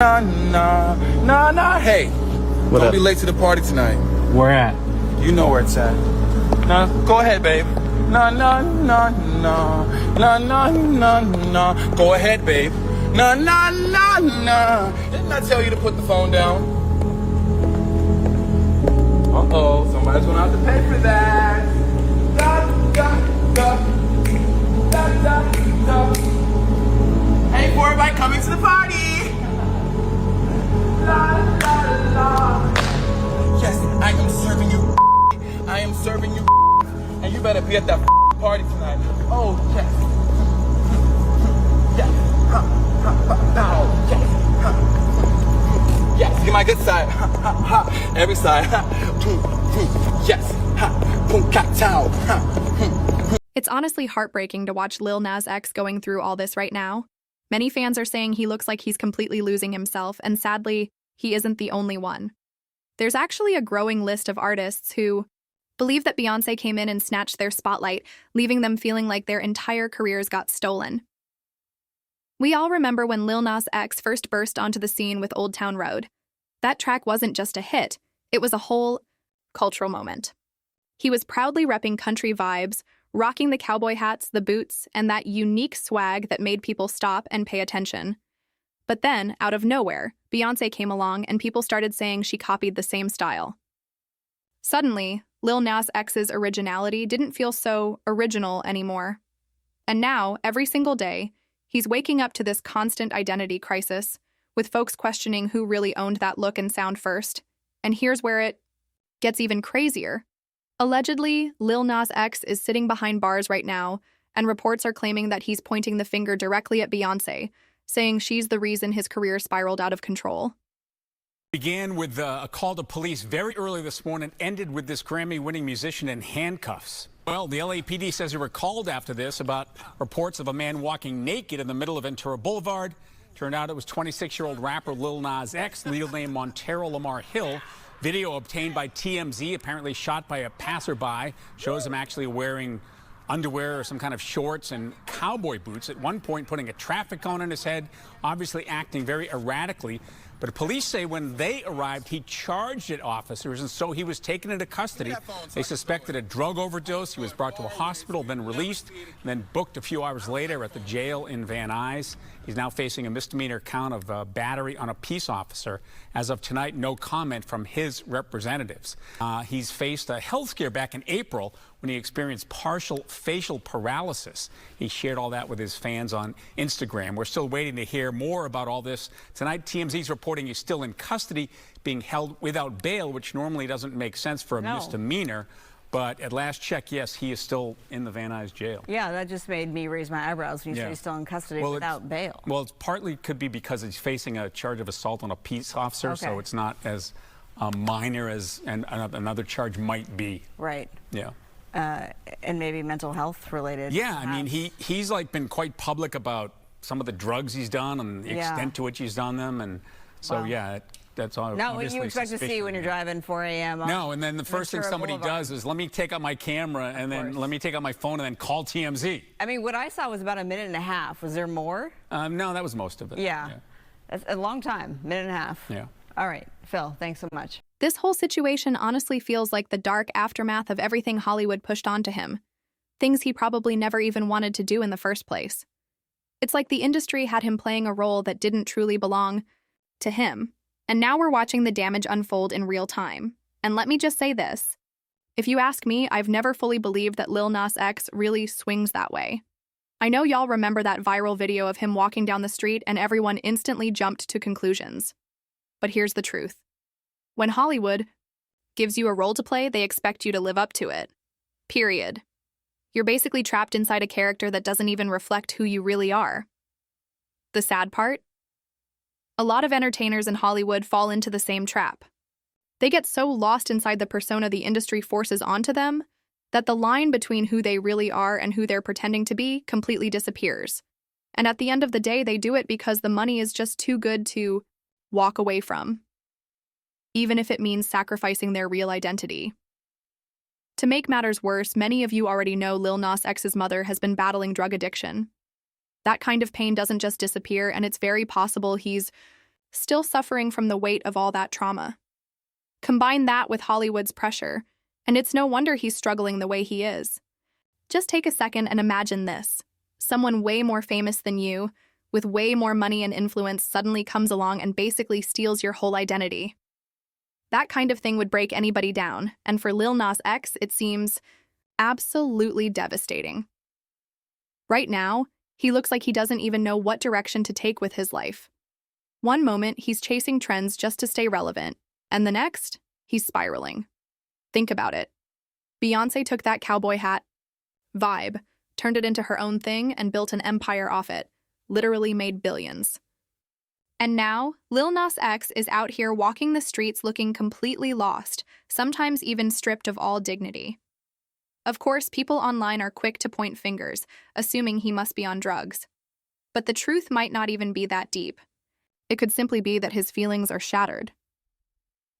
Nah, nah, nah, nah. Hey, What don't up? be late to the party tonight. Where at? You know where it's at. Nah, go ahead, babe. Nah, nah, nah, nah, nah, nah, nah, nah. Go ahead, babe. Nah, nah, nah, nah. Didn't I tell you to put the phone down? Uh-oh, somebody's gonna have to pay for that. Da, da, da. Da, da, da. Hey, for everybody coming to the party. La, la, la. Yes, I am serving you. I am serving you. And you better be at that party tonight. Oh, yes. Yes. Ha, ha, ha, now. Yes. Ha. Yes, get my good side. Ha, ha, ha. Every side. Ha. Yes. Ha. Boom, cat, towel. Ha. It's honestly heartbreaking to watch Lil Nas X going through all this right now. Many fans are saying he looks like he's completely losing himself, and sadly, he isn't the only one. There's actually a growing list of artists who believe that Beyonce came in and snatched their spotlight, leaving them feeling like their entire careers got stolen. We all remember when Lil Nas X first burst onto the scene with Old Town Road. That track wasn't just a hit, it was a whole cultural moment. He was proudly repping country vibes, rocking the cowboy hats, the boots, and that unique swag that made people stop and pay attention. But then, out of nowhere, Beyonce came along and people started saying she copied the same style. Suddenly, Lil Nas X's originality didn't feel so original anymore. And now, every single day, he's waking up to this constant identity crisis, with folks questioning who really owned that look and sound first. And here's where it gets even crazier. Allegedly, Lil Nas X is sitting behind bars right now, and reports are claiming that he's pointing the finger directly at Beyonce, saying she's the reason his career spiraled out of control. Began with a call to police very early this morning, ended with this Grammy-winning musician in handcuffs. Well, the LAPD says they were called after this about reports of a man walking naked in the middle of Ventura Boulevard. Turned out it was 26-year-old rapper Lil Nas X, legal name Montero Lamar Hill. Video obtained by TMZ, apparently shot by a passerby, shows him actually wearing underwear or some kind of shorts and cowboy boots, at one point putting a traffic cone on his head, obviously acting very erratically. But police say when they arrived, he charged at officers, and so he was taken into custody. They suspected a drug overdose. He was brought to a hospital, then released, and then booked a few hours later at the jail in Van Nuys. He's now facing a misdemeanor count of battery on a peace officer. As of tonight, no comment from his representatives. He's faced a health scare back in April when he experienced partial facial paralysis. He shared all that with his fans on Instagram. We're still waiting to hear more about all this. Tonight, TMZ's reporting he's still in custody, being held without bail, which normally doesn't make sense for a misdemeanor. But at last check, yes, he is still in the Van Nuys jail. Yeah, that just made me raise my eyebrows when you say he's still in custody without bail. Well, it's partly could be because he's facing a charge of assault on a peace officer, so it's not as minor as another charge might be. Right. Yeah. And maybe mental health related. Yeah, I mean, he's like been quite public about some of the drugs he's done and the extent to which he's done them, and so yeah, that's all. Not what you expect to see when you're driving 4 a.m. No, and then the first thing somebody does is let me take out my camera and then let me take out my phone and then call TMZ. I mean, what I saw was about a minute and a half. Was there more? No, that was most of it. Yeah. That's a long time, minute and a half. Yeah. All right, Phil, thanks so much. This whole situation honestly feels like the dark aftermath of everything Hollywood pushed onto him. Things he probably never even wanted to do in the first place. It's like the industry had him playing a role that didn't truly belong to him. And now we're watching the damage unfold in real time. And let me just say this. If you ask me, I've never fully believed that Lil Nas X really swings that way. I know y'all remember that viral video of him walking down the street and everyone instantly jumped to conclusions. But here's the truth. When Hollywood gives you a role to play, they expect you to live up to it. Period. You're basically trapped inside a character that doesn't even reflect who you really are. The sad part? A lot of entertainers in Hollywood fall into the same trap. They get so lost inside the persona the industry forces onto them that the line between who they really are and who they're pretending to be completely disappears. And at the end of the day, they do it because the money is just too good to walk away from, even if it means sacrificing their real identity. To make matters worse, many of you already know Lil Nas X's mother has been battling drug addiction. That kind of pain doesn't just disappear, and it's very possible he's still suffering from the weight of all that trauma. Combine that with Hollywood's pressure, and it's no wonder he's struggling the way he is. Just take a second and imagine this. Someone way more famous than you, with way more money and influence, suddenly comes along and basically steals your whole identity. That kind of thing would break anybody down, and for Lil Nas X, it seems absolutely devastating. Right now, he looks like he doesn't even know what direction to take with his life. One moment, he's chasing trends just to stay relevant, and the next, he's spiraling. Think about it. Beyonce took that cowboy hat vibe, turned it into her own thing, and built an empire off it, literally made billions. And now, Lil Nas X is out here walking the streets looking completely lost, sometimes even stripped of all dignity. Of course, people online are quick to point fingers, assuming he must be on drugs. But the truth might not even be that deep. It could simply be that his feelings are shattered.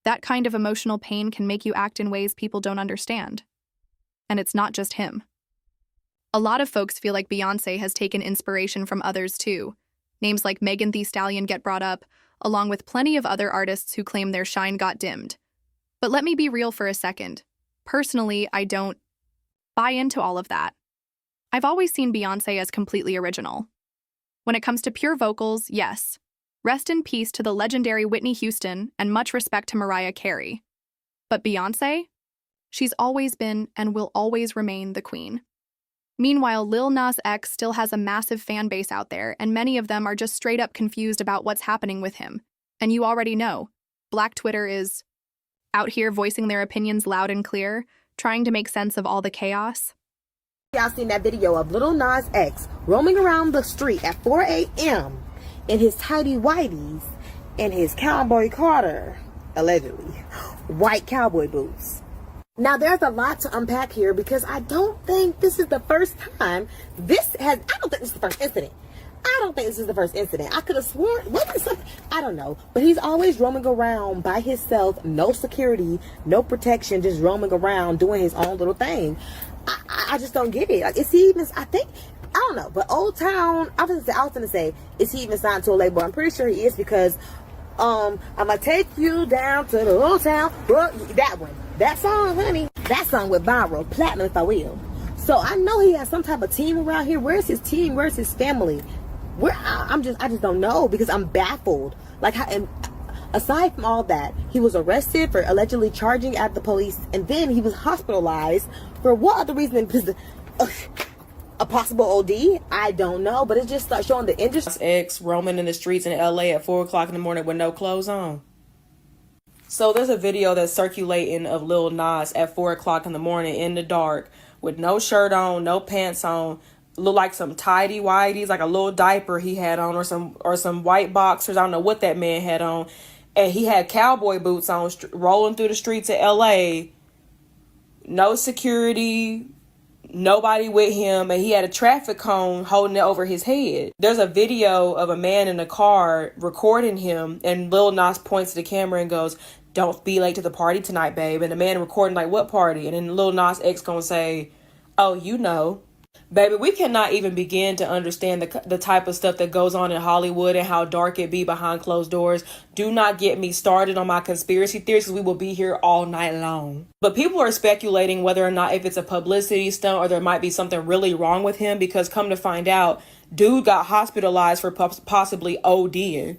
That kind of emotional pain can make you act in ways people don't understand. And it's not just him. A lot of folks feel like Beyoncé has taken inspiration from others too. Names like Megan Thee Stallion get brought up, along with plenty of other artists who claim their shine got dimmed. But let me be real for a second. Personally, I don't buy into all of that. I've always seen Beyoncé as completely original. When it comes to pure vocals, yes. Rest in peace to the legendary Whitney Houston, and much respect to Mariah Carey. But Beyoncé? She's always been and will always remain the queen. Meanwhile, Lil Nas X still has a massive fan base out there, and many of them are just straight up confused about what's happening with him. And you already know, Black Twitter is out here voicing their opinions loud and clear, trying to make sense of all the chaos. Y'all seen that video of Lil Nas X roaming around the street at 4 a.m. in his tidy whities and his Cowboy Carter, allegedly, white cowboy boots. Now, there's a lot to unpack here because I don't think this is the first time I don't think this is the first incident. I could have sworn, I don't know. But he's always roaming around by himself, no security, no protection, just roaming around doing his own little thing. I just don't get it. Like, is he even, I don't know. But Old Town, I was going to say, is he even signed to a label? I'm pretty sure he is because, I'm going to take you down to the Old Town. Well, that one. That song, honey, that song went viral, platinum if I will. So I know he has some type of team around here. Where's his team? Where's his family? I just don't know because I'm baffled. Like, and aside from all that, he was arrested for allegedly charging at the police, and then he was hospitalized for what other reason? Because a possible OD? I don't know, but it just starts showing the industry. X roaming in the streets in LA at 4 o'clock in the morning with no clothes on. So there's a video that's circulating of Lil Nas at 4 o'clock in the morning in the dark with no shirt on, no pants on, look like some tidy whities, like a little diaper he had on, or some white boxers. I don't know what that man had on. And he had cowboy boots on, rolling through the streets of LA. No security, nobody with him, and he had a traffic cone holding it over his head. There's a video of a man in a car recording him, and Lil Nas points to the camera and goes, "Don't be late to the party tonight, babe." And the man recording like, "What party?" And then Lil Nas X gonna say, "Oh, you know." Baby, we cannot even begin to understand the type of stuff that goes on in Hollywood and how dark it be behind closed doors. Do not get me started on my conspiracy theories because we will be here all night long. But people are speculating whether or not if it's a publicity stunt or there might be something really wrong with him, because come to find out, dude got hospitalized for possibly ODing.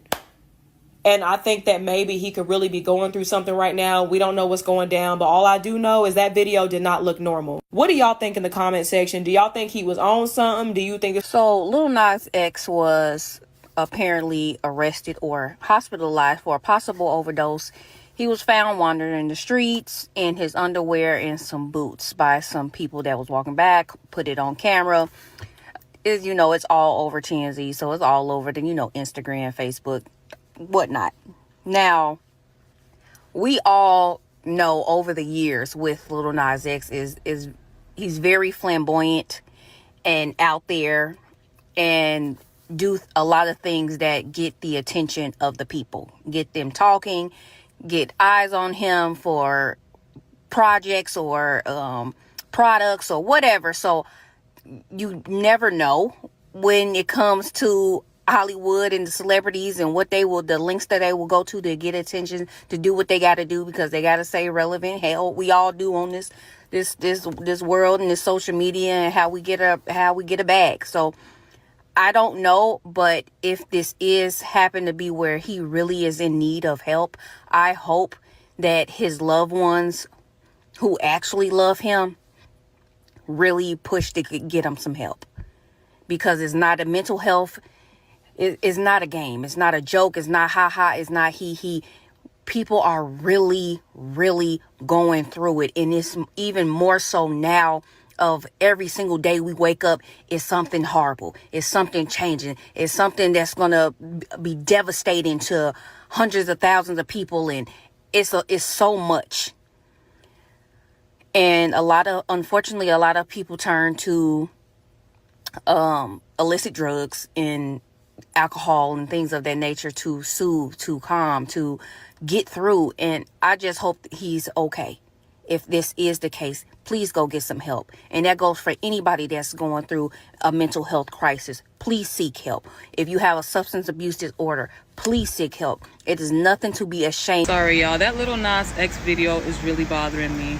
And I think that maybe he could really be going through something right now. We don't know what's going down, but all I do know is that video did not look normal. What do y'all think in the comment section? Do y'all think he was on something? Do you think... So Lil Nas X was apparently arrested or hospitalized for a possible overdose. He was found wandering in the streets in his underwear and some boots by some people that was walking back, put it on camera. It's all over TMZ, so it's all over the, Instagram, Facebook, whatnot. Now, we all know over the years with Lil Nas X is he's very flamboyant and out there and do a lot of things that get the attention of the people, get them talking, get eyes on him for projects or products or whatever. So you never know when it comes to Hollywood and the celebrities and the links that they will go to get attention, to do what they got to do because they got to stay relevant. Hell, we all do on this world and this social media and how we get a bag. So I don't know, but if this is happen to be where he really is in need of help, I hope that his loved ones who actually love him really push to get him some help, because it's not a mental health. It's not a game. It's not a joke. It's not ha. It's not he. People are really, really going through it. And it's even more so now of every single day we wake up is something horrible. It's something changing. It's something that's going to be devastating to hundreds of thousands of people. And it's so much. And unfortunately, a lot of people turn to illicit drugs and alcohol and things of that nature to soothe, to calm, to get through. And I just hope that he's okay. If this is the case, please go get some help. And that goes for anybody that's going through a mental health crisis. Please seek help. If you have a substance abuse disorder, please seek help. It is nothing to be ashamed. Sorry, y'all. That Lil Nas X video is really bothering me.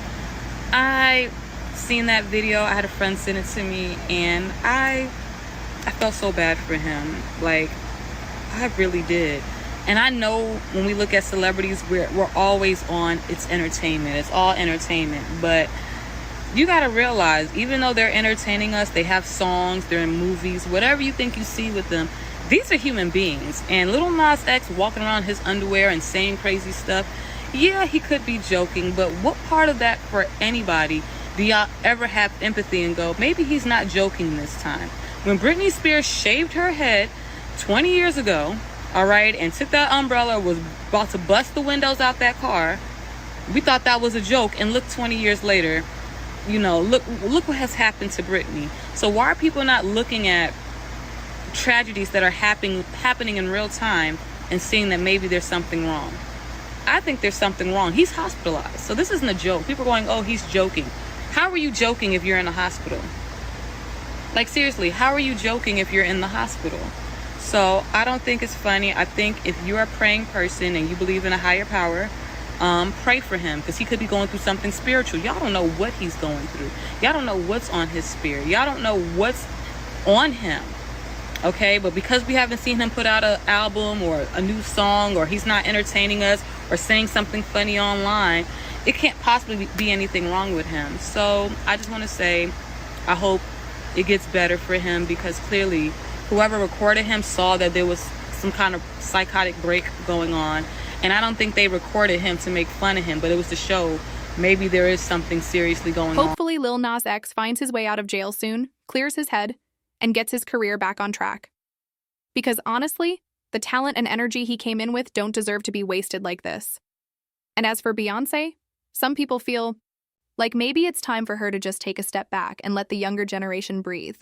I seen that video. I had a friend send it to me, and I felt so bad for him. Like, I really did. And I know when we look at celebrities, we're always on, it's entertainment. It's all entertainment. But you got to realize, even though they're entertaining us, they have songs, they're in movies, whatever you think you see with them, these are human beings. And Lil Nas X walking around his underwear and saying crazy stuff, yeah, he could be joking. But what part of that for anybody do y'all ever have empathy and go, maybe he's not joking this time? When Britney Spears shaved her head 20 years ago, all right, and took that umbrella, was about to bust the windows out that car, we thought that was a joke. And look, 20 years later, look what has happened to Britney. So why are people not looking at tragedies that are happening in real time and seeing that maybe there's something wrong? I think there's something wrong. He's hospitalized. So this isn't a joke. People are going, oh, he's joking. How are you joking if you're in a hospital? Like, seriously, how are you joking if you're in the hospital? So I don't think it's funny. I think if you're a praying person and you believe in a higher power, pray for him, because he could be going through something spiritual. Y'all don't know what he's going through. Y'all don't know what's on his spirit. Y'all don't know what's on him. Okay, but because we haven't seen him put out an album or a new song, or he's not entertaining us or saying something funny online, it can't possibly be anything wrong with him. So I just want to say, I hope it gets better for him, because clearly whoever recorded him saw that there was some kind of psychotic break going on. And I don't think they recorded him to make fun of him, but it was to show maybe there is something seriously going on. Hopefully Lil Nas X finds his way out of jail soon, clears his head, and gets his career back on track. Because honestly, the talent and energy he came in with don't deserve to be wasted like this. And as for Beyonce, some people feel like maybe it's time for her to just take a step back and let the younger generation breathe.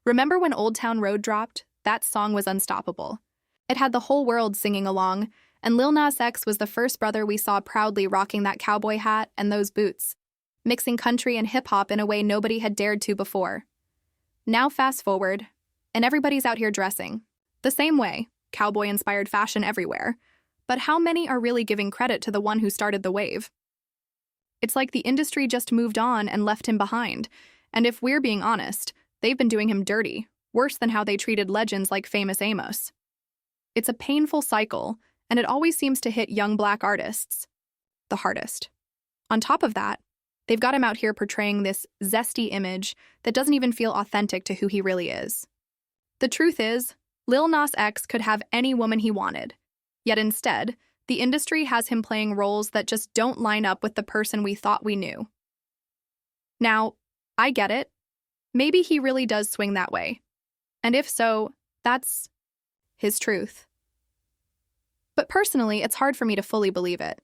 Remember when Old Town Road dropped? That song was unstoppable. It had the whole world singing along, and Lil Nas X was the first brother we saw proudly rocking that cowboy hat and those boots, mixing country and hip-hop in a way nobody had dared to before. Now fast forward, and everybody's out here dressing the same way, cowboy-inspired fashion everywhere. But how many are really giving credit to the one who started the wave? It's like the industry just moved on and left him behind, and if we're being honest, they've been doing him dirty, worse than how they treated legends like Famous Amos. It's a painful cycle, and it always seems to hit young black artists the hardest. On top of that, they've got him out here portraying this zesty image that doesn't even feel authentic to who he really is. The truth is, Lil Nas X could have any woman he wanted, yet instead, the industry has him playing roles that just don't line up with the person we thought we knew. Now, I get it. Maybe he really does swing that way. And if so, that's his truth. But personally, it's hard for me to fully believe it.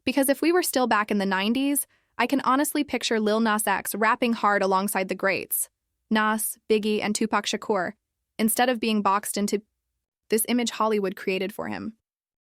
Because if we were still back in the 90s, I can honestly picture Lil Nas X rapping hard alongside the greats, Nas, Biggie, and Tupac Shakur, instead of being boxed into this image Hollywood created for him.